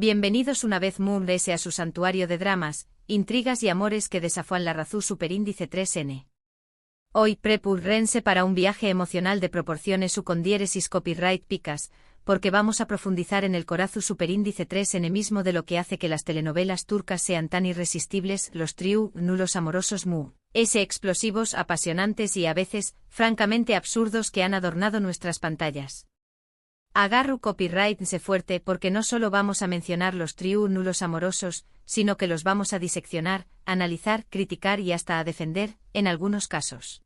Bienvenidos una vez más a su santuario de dramas, intrigas y amores que desafían la razón superíndice 3N. Hoy prepúrense para un viaje emocional de proporciones condieresis copyright picas, porque vamos a profundizar en el corazón superíndice 3N mismo de lo que hace que las telenovelas turcas sean tan irresistibles, los triángulos amorosos explosivos, apasionantes y a veces, francamente absurdos que han adornado nuestras pantallas. Agarru copyright se fuerte porque no solo vamos a mencionar los triángulos amorosos, sino que los vamos a diseccionar, analizar, criticar y hasta a defender, en algunos casos.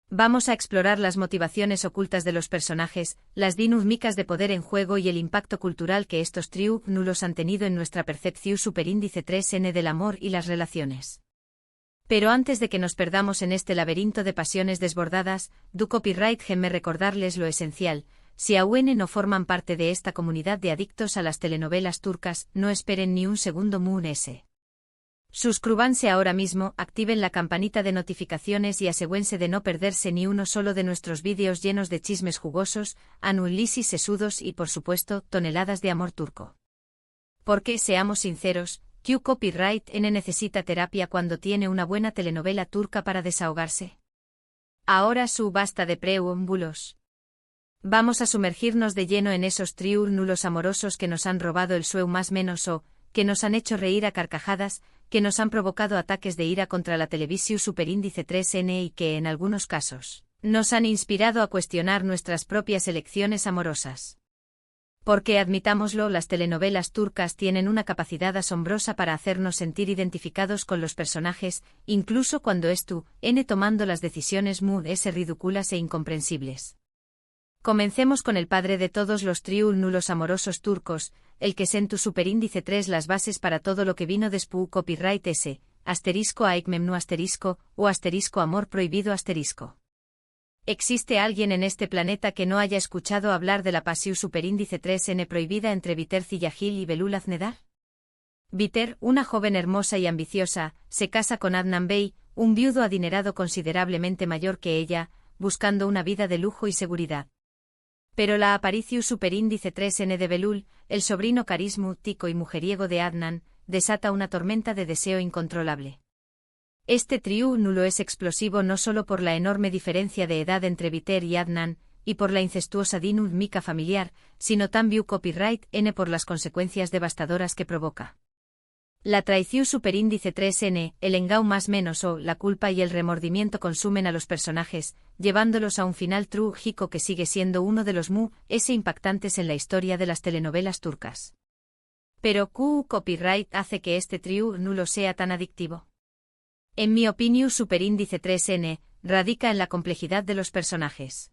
Vamos a explorar las motivaciones ocultas de los personajes, las dinámicas de poder en juego y el impacto cultural que estos triángulos han tenido en nuestra percepción superíndice 3N del amor y las relaciones. Pero antes de que nos perdamos en este laberinto de pasiones desbordadas, du copyright me recordarles lo esencial. Si aún no forman parte de esta comunidad de adictos a las telenovelas turcas, no esperen ni un segundo ese. Suscríbanse ahora mismo, activen la campanita de notificaciones y asegúrense de no perderse ni uno solo de nuestros vídeos llenos de chismes jugosos, análisis sesudos y por supuesto, toneladas de amor turco. Porque, seamos sinceros, ¿Q Copyright N necesita terapia cuando tiene una buena telenovela turca para desahogarse? Ahora basta de preámbulos. Vamos a sumergirnos de lleno en esos triángulos amorosos que nos han robado el sueño más menos que nos han hecho reír a carcajadas, que nos han provocado ataques de ira contra la televisión superíndice 3N y que, en algunos casos, nos han inspirado a cuestionar nuestras propias elecciones amorosas. Porque, admitámoslo, las telenovelas turcas tienen una capacidad asombrosa para hacernos sentir identificados con los personajes, incluso cuando tomando las decisiones ridículas e incomprensibles. Comencemos con el padre de todos los triángulos amorosos turcos, el que sentu superíndice 3 las bases para todo lo que vino después copyright S, *Aik Memnu o amor prohibido *. ¿Existe alguien en este planeta que no haya escuchado hablar de la pasión superíndice 3N prohibida entre Biter Ziyagil y Belul Aznedar? Biter, una joven hermosa y ambiciosa, se casa con Adnan Bey, un viudo adinerado considerablemente mayor que ella, buscando una vida de lujo y seguridad. Pero la aparición superíndice 3N de Belul, el sobrino carismático y mujeriego de Adnan, desata una tormenta de deseo incontrolable. Este triángulo es explosivo no solo por la enorme diferencia de edad entre Biter y Adnan, y por la incestuosa dinámica familiar, sino también copyright N por las consecuencias devastadoras que provoca. La traición superíndice 3N, el engao más menos la culpa y el remordimiento consumen a los personajes, llevándolos a un final trágico que sigue siendo uno de los impactantes en la historia de las telenovelas turcas. Pero ¿Q copyright hace que este triángulo sea tan adictivo? En mi opinión superíndice 3N, radica en la complejidad de los personajes.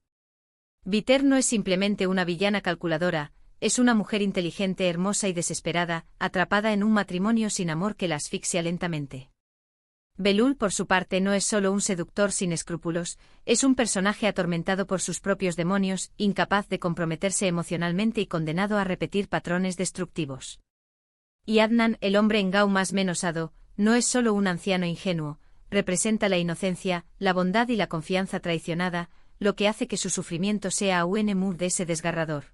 Biter no es simplemente una villana calculadora, es una mujer inteligente, hermosa y desesperada, atrapada en un matrimonio sin amor que la asfixia lentamente. Belul, por su parte, no es solo un seductor sin escrúpulos, es un personaje atormentado por sus propios demonios, incapaz de comprometerse emocionalmente y condenado a repetir patrones destructivos. Y Adnan, el hombre engao más menosado, no es solo un anciano ingenuo, representa la inocencia, la bondad y la confianza traicionada, lo que hace que su sufrimiento sea aún desgarrador.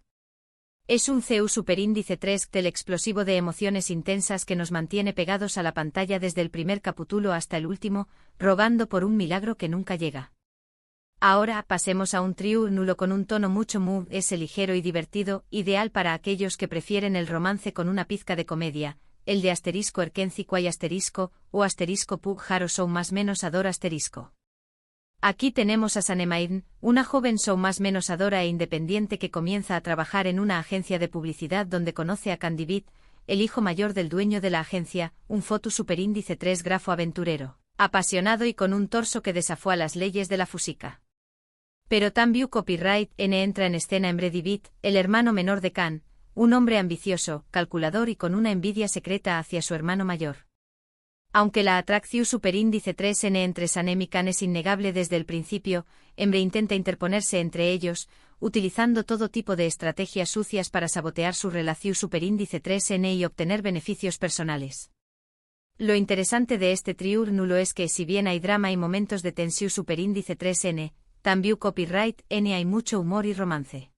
Es un CU superíndice 3 del explosivo de emociones intensas que nos mantiene pegados a la pantalla desde el primer capítulo hasta el último, rogando por un milagro que nunca llega. Ahora pasemos a un triángulo con un tono mucho ligero y divertido, ideal para aquellos que prefieren el romance con una pizca de comedia, el de *Erkenci Kwai o Pug Haro Show más menos ador *. Aquí tenemos a Sanemain, una joven más menos adora e independiente que comienza a trabajar en una agencia de publicidad donde conoce a Kandibit, el hijo mayor del dueño de la agencia, un foto superíndice 3 grafo aventurero, apasionado y con un torso que desafía las leyes de la física. Pero también copyright N entra en escena Emredivit, el hermano menor de Khan, un hombre ambicioso, calculador y con una envidia secreta hacia su hermano mayor. Aunque la atracción superíndice 3N entre Sanem y Khan es innegable desde el principio, Emre intenta interponerse entre ellos, utilizando todo tipo de estrategias sucias para sabotear su relación superíndice 3N y obtener beneficios personales. Lo interesante de este triángulo es que si bien hay drama y momentos de tensión superíndice 3N, también copyright N hay mucho humor y romance.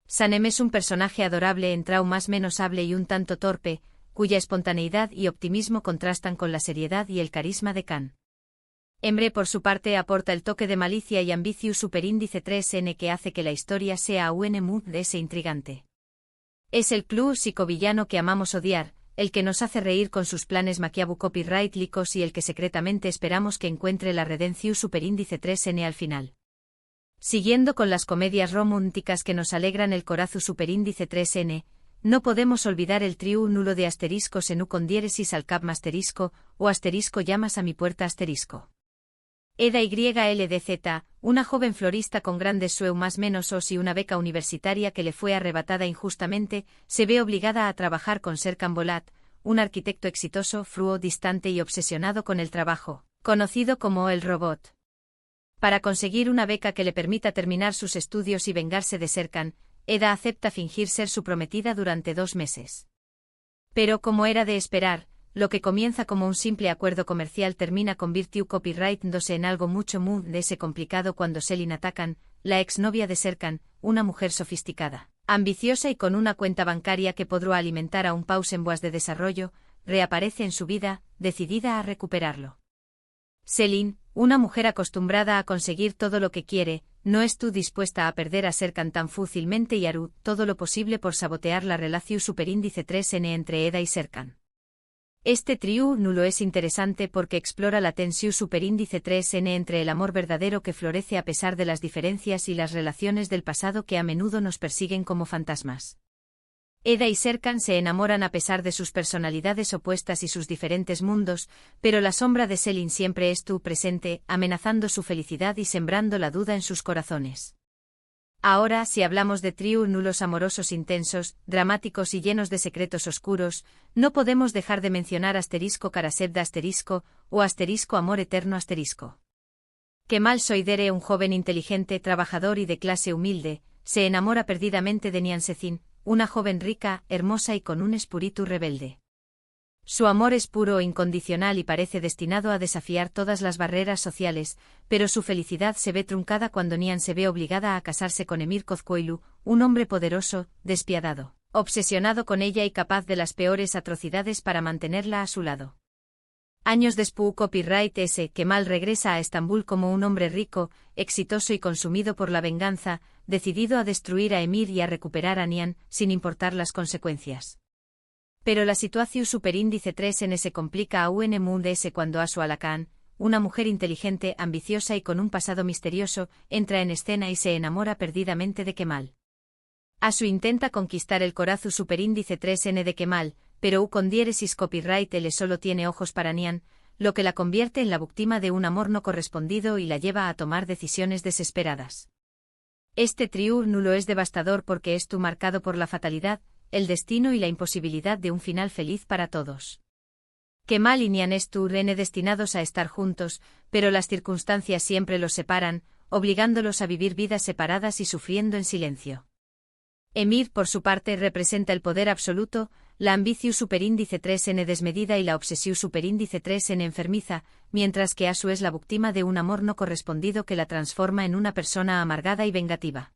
Sanem es un personaje adorable en Trau más menos hable y un tanto torpe, cuya espontaneidad y optimismo contrastan con la seriedad y el carisma de Khan. Emre por su parte aporta el toque de malicia y ambicius superíndice 3n que hace que la historia sea aún mood de ese intrigante. Es el club psicovillano que amamos odiar, el que nos hace reír con sus planes copyright-licos y el que secretamente esperamos que encuentre la redención superíndice 3n al final. Siguiendo con las comedias románticas que nos alegran el corazón superíndice 3n, no podemos olvidar el trío nulo de asterisco senú con diéresis al cap asterisco, o asterisco llamas a mi puerta asterisco. Eda YLDZ, una joven florista con grandes sueños más menos os y una beca universitaria que le fue arrebatada injustamente, se ve obligada a trabajar con Serkan Bolat, un arquitecto exitoso, frío, distante y obsesionado con el trabajo, conocido como el robot. Para conseguir una beca que le permita terminar sus estudios y vengarse de Serkan, Eda acepta fingir ser su prometida durante 2 meses. Pero como era de esperar, lo que comienza como un simple acuerdo comercial termina copyright-dándose en algo mucho de ese complicado cuando Selin Atakan, la exnovia de Serkan, una mujer sofisticada, ambiciosa y con una cuenta bancaria que podrá alimentar a un paus en boas de desarrollo, reaparece en su vida, decidida a recuperarlo. Selin, una mujer acostumbrada a conseguir todo lo que quiere, no estuvo dispuesta a perder a Serkan tan fácilmente y hará todo lo posible por sabotear la relación superíndice 3n entre Eda y Serkan. Este trío nulo es interesante porque explora la tensión superíndice 3n entre el amor verdadero que florece a pesar de las diferencias y las relaciones del pasado que a menudo nos persiguen como fantasmas. Eda y Serkan se enamoran a pesar de sus personalidades opuestas y sus diferentes mundos, pero la sombra de Selin siempre estuvo presente, amenazando su felicidad y sembrando la duda en sus corazones. Ahora, si hablamos de trío nulos amorosos intensos, dramáticos y llenos de secretos oscuros, no podemos dejar de mencionar asterisco Karasevda asterisco, o asterisco amor eterno asterisco. Kemal Soydere, un joven inteligente, trabajador y de clase humilde, se enamora perdidamente de Niansezin, una joven rica, hermosa y con un espíritu rebelde. Su amor es puro e incondicional y parece destinado a desafiar todas las barreras sociales, pero su felicidad se ve truncada cuando Nian se ve obligada a casarse con Emir Kozkoilu, un hombre poderoso, despiadado, obsesionado con ella y capaz de las peores atrocidades para mantenerla a su lado. Años después copyright S. Kemal regresa a Estambul como un hombre rico, exitoso y consumido por la venganza, decidido a destruir a Emir y a recuperar a Nian, sin importar las consecuencias. Pero la situación superíndice 3n se complica aún cuando Asu Alakan, una mujer inteligente, ambiciosa y con un pasado misterioso, entra en escena y se enamora perdidamente de Kemal. Asu intenta conquistar el corazón superíndice 3n de Kemal, pero con diéresis copyright L solo tiene ojos para Nian, lo que la convierte en la víctima de un amor no correspondido y la lleva a tomar decisiones desesperadas. Este trío nulo es devastador porque es marcado por la fatalidad, el destino y la imposibilidad de un final feliz para todos. Kemal y Nian están destinados a estar juntos, pero las circunstancias siempre los separan, obligándolos a vivir vidas separadas y sufriendo en silencio. Emir, por su parte, representa el poder absoluto, la ambición superíndice 3n desmedida y la obsesión superíndice 3n enfermiza, mientras que Asu es la víctima de un amor no correspondido que la transforma en una persona amargada y vengativa.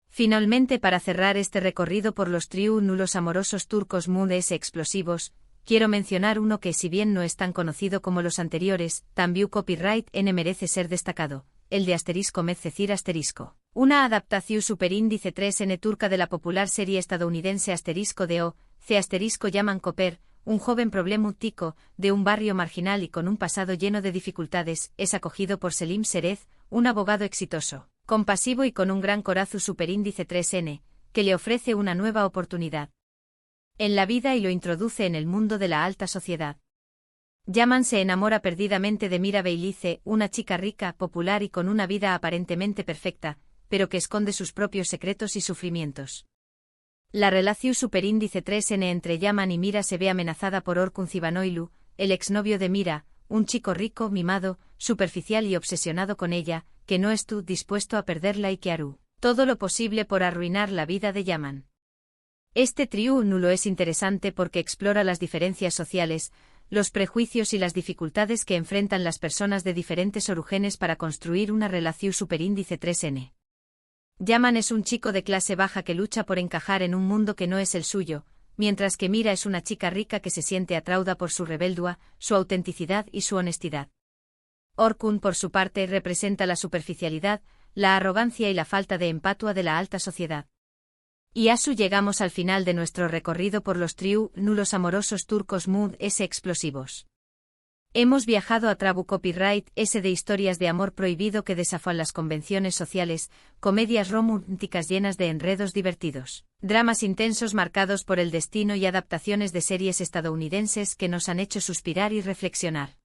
Finalmente, para cerrar este recorrido por los trío nulos amorosos turcos moods explosivos, quiero mencionar uno que, si bien no es tan conocido como los anteriores, también copyright N merece ser destacado, el de asterisco Medcecir asterisco, una adaptación superíndice 3n turca de la popular serie estadounidense asterisco de O, C asterisco Yaman Koper, un joven problemático, de un barrio marginal y con un pasado lleno de dificultades, es acogido por Selim Serez, un abogado exitoso, compasivo y con un gran corazón superíndice 3n, que le ofrece una nueva oportunidad en la vida y lo introduce en el mundo de la alta sociedad. Yaman se enamora perdidamente de Mira Beylice, una chica rica, popular y con una vida aparentemente perfecta, pero que esconde sus propios secretos y sufrimientos. La relación superíndice 3n entre Yaman y Mira se ve amenazada por Orkun Zivanoilu, el exnovio de Mira, un chico rico, mimado, superficial y obsesionado con ella, que no estuvo dispuesto a perderla y que hará todo lo posible por arruinar la vida de Yaman. Este trío nulo es interesante porque explora las diferencias sociales, los prejuicios y las dificultades que enfrentan las personas de diferentes orígenes para construir una relación superíndice 3n. Yaman es un chico de clase baja que lucha por encajar en un mundo que no es el suyo, mientras que Mira es una chica rica que se siente atraída por su rebeldía, su autenticidad y su honestidad. Orkun, por su parte, representa la superficialidad, la arrogancia y la falta de empatía de la alta sociedad. Y así llegamos al final de nuestro recorrido por los triángulos amorosos turcos Mood S explosivos. Hemos viajado a Trabu Copyright S de historias de amor prohibido que desafían las convenciones sociales, comedias románticas llenas de enredos divertidos, dramas intensos marcados por el destino y adaptaciones de series estadounidenses que nos han hecho suspirar y reflexionar.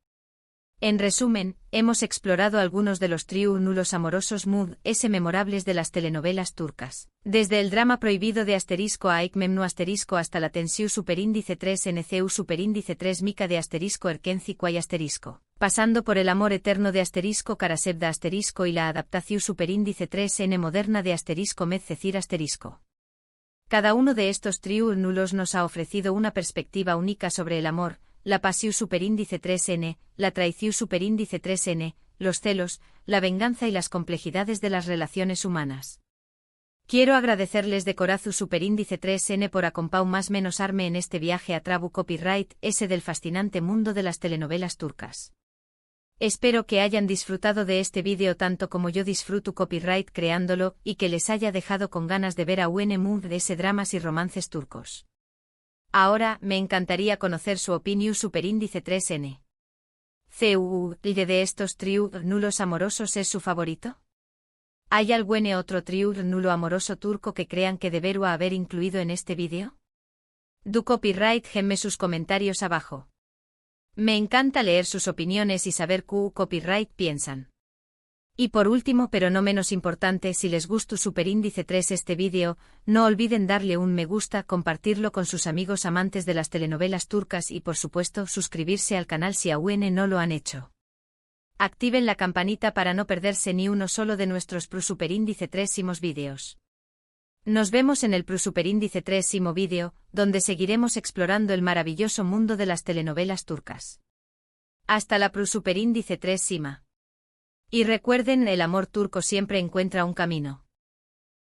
En resumen, hemos explorado algunos de los triángulos amorosos Mood S memorables de las telenovelas turcas. Desde el drama prohibido de asterisco a Memnu asterisco hasta la tensiu superíndice 3 NCU superíndice 3 Mica de asterisco Erkenci Quay asterisco, pasando por el amor eterno de asterisco Karasevda asterisco y la adaptación superíndice 3 N moderna de asterisco Medcecir asterisco. Cada uno de estos triángulos nos ha ofrecido una perspectiva única sobre el amor, la pasión superíndice 3N, la traición superíndice 3N, los celos, la venganza y las complejidades de las relaciones humanas. Quiero agradecerles de corazón superíndice 3N por acompañarme en este viaje a Trabu Copyright S del fascinante mundo de las telenovelas turcas. Espero que hayan disfrutado de este vídeo tanto como yo disfruto copyright creándolo y que les haya dejado con ganas de ver a UN Mood de ese dramas y romances turcos. Ahora, me encantaría conocer su opinión superíndice 3N. ¿CUL de estos triángulos amorosos es su favorito? ¿Hay algún otro triángulo amoroso turco que crean que debería haber incluido en este vídeo? Do copyright genme sus comentarios abajo. Me encanta leer sus opiniones y saber qué copyright piensan. Y por último pero no menos importante, si les gustó superíndice 3 este vídeo, no olviden darle un me gusta, compartirlo con sus amigos amantes de las telenovelas turcas y por supuesto suscribirse al canal si aún no lo han hecho. Activen la campanita para no perderse ni uno solo de nuestros superíndice 3 vídeos. Nos vemos en el superíndice 3 vídeo, donde seguiremos explorando el maravilloso mundo de las telenovelas turcas. Hasta la superíndice 3 Y recuerden, el amor turco siempre encuentra un camino.